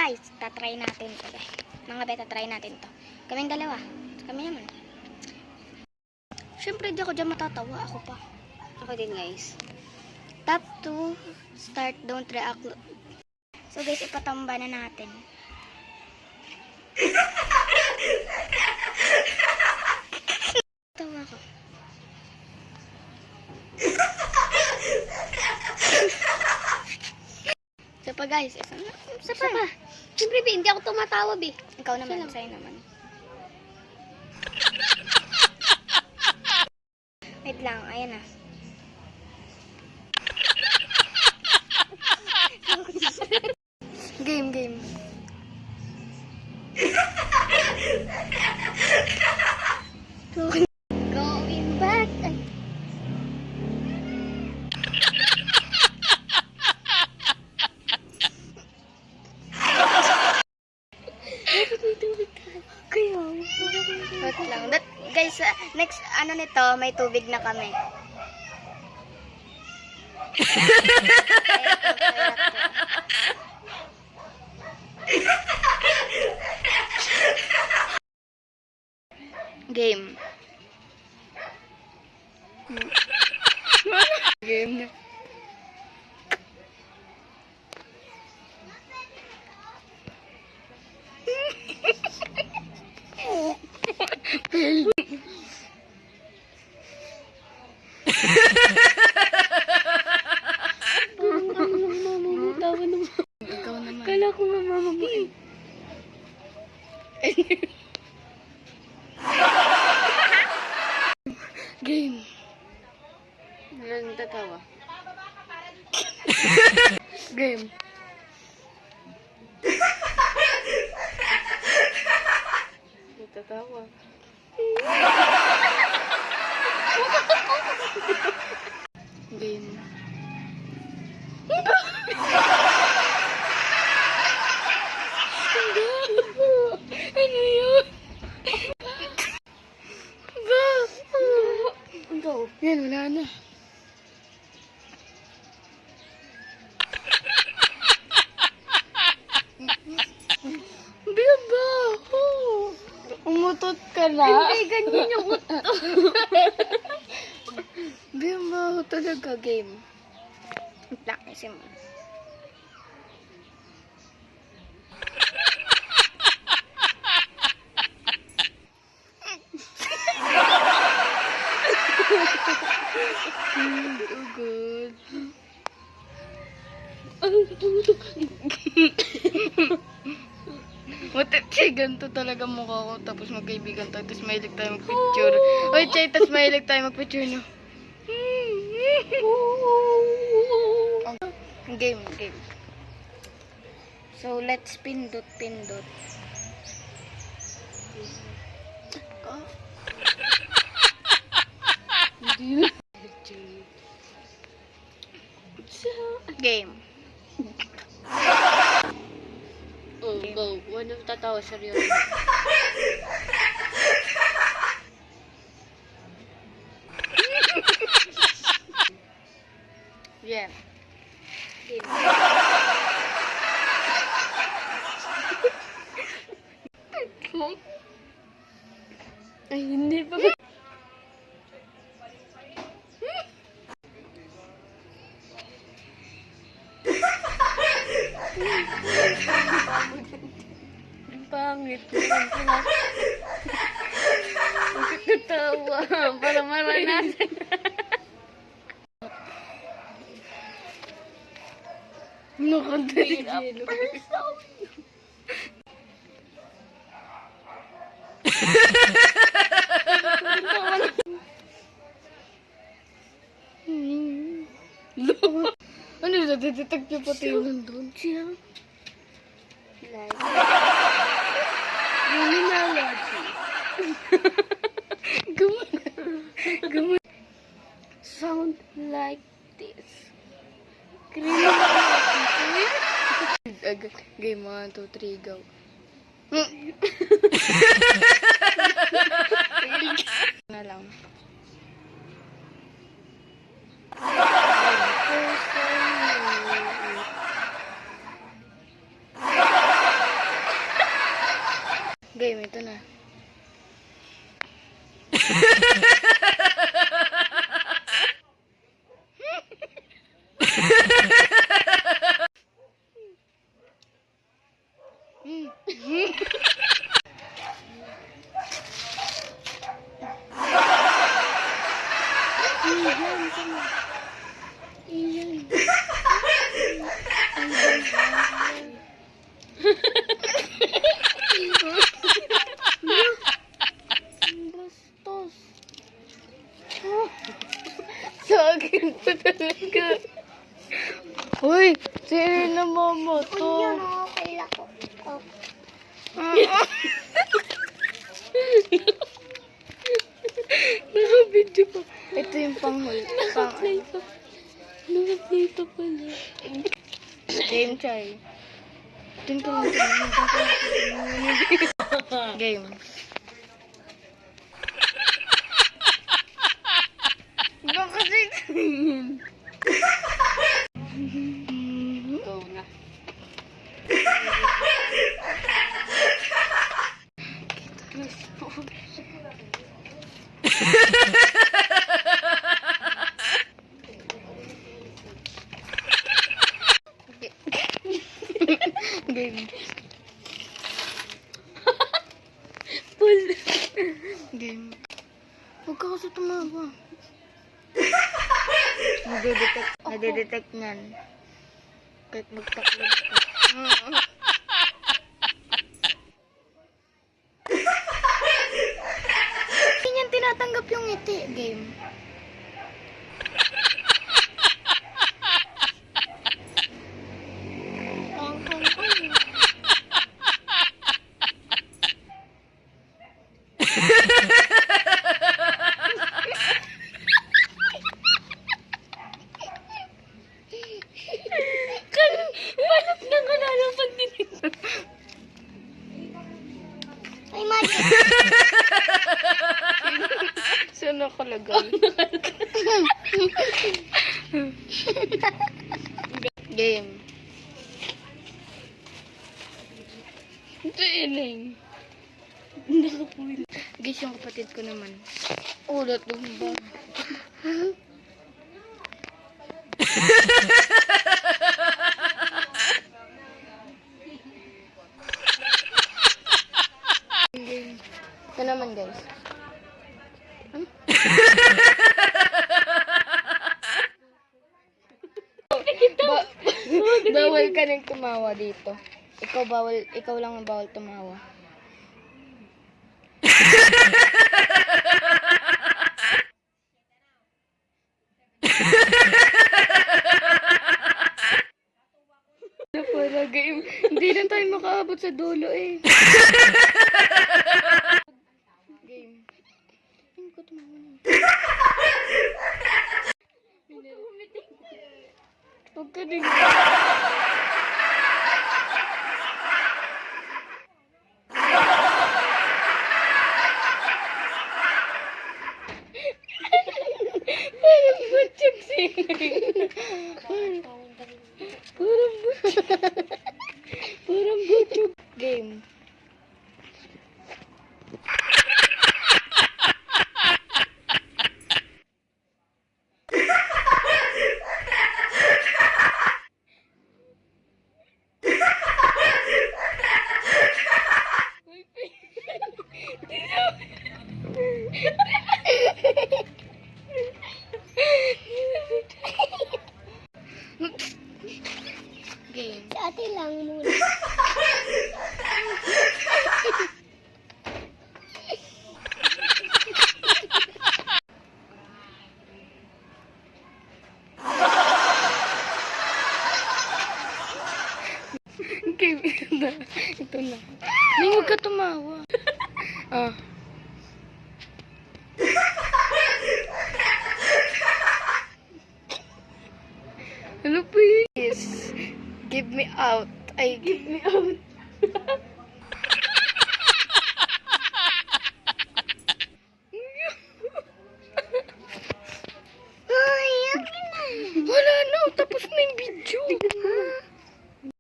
guys, tatry natin to. Mga beta, try natin to. Kaming dalawa. Kami naman. Siyempre, di ako dyan matatawa. Ako pa. Ako din, guys. Tap to start, don't react. So guys, ipatamba na natin. Tawa ko. So pa guys, isa pa. Siyempre, hindi ako tumatawa, be. Ikaw naman, sa'yo naman. Wait lang, ayan na. Game. Going back. Ay. Wait lang. Guys, next ano nito, may tubig na kami. Game. Game. Ikaw naman. Kala ko nga mama mo eh. Game. Walang tatawa. Game. Tatawa. Game. Ano yun? Ikaw. Yan, wala na. Biyabaho! Umutot ka na? Hindi, ganyan yung utot. Biyabaho talaga, game. Lakisin mo. Oh, good. Matapsi, ganito talaga mukha ko. Tapos magkaibigan tayo. Tapos mahilig tayo magpicture. Oy, Chay, tapos mahilig tayo magpicture, no? Game. So, let's pindot. Game. Oh, go. Wala tatawa, seryoso. Yeah. Game. Ay, hindi pa. Ang pangit. Bakit natawa? Para maranasan. Nakandali. Ano, nadidetect niyo pati yung nandun? Siya. Like. Luminology. Gumana. Sound like this. Criminology. Game 1, 2, 3, go. Na lang. Game, ito na. Bastos. Sa akin pa talaga. Uy, sino na mama to? Okay lang ko. Naka-video pa. Ito yung panghul. Naka-play pa. Naka-play pa pala. Game, Chay. Din ka lang. Game. Ibang kasi tingin. Go na. Game. Pull. Game. Huwag ka kasi tumawa. Nadedetect niyan. Kahit magtaklog ka. Hindi niyan tinatanggap yung ngiti. Game. Balot na ka na ng pagdinig. Ay, magic. Saan nakalagay? Game. Ito iling. Nakapull. Guys, yung kapatid ko naman. Ulat doon ba? Game. Ito naman, guys. Bawal ka nang tumawa dito. Ikaw lang ang bawal tumawa. Wala game. Hindi na tayo makaabot sa dulo eh. Game. Hindi ko tumawa na. Huwag ka din. Parang butchok singing. Parang butchok. Game. Game. Sa atin lang muna. Game. Ito na. May huwag ka tumawa. Ah. Ano please? Give me out. Ay, give me out.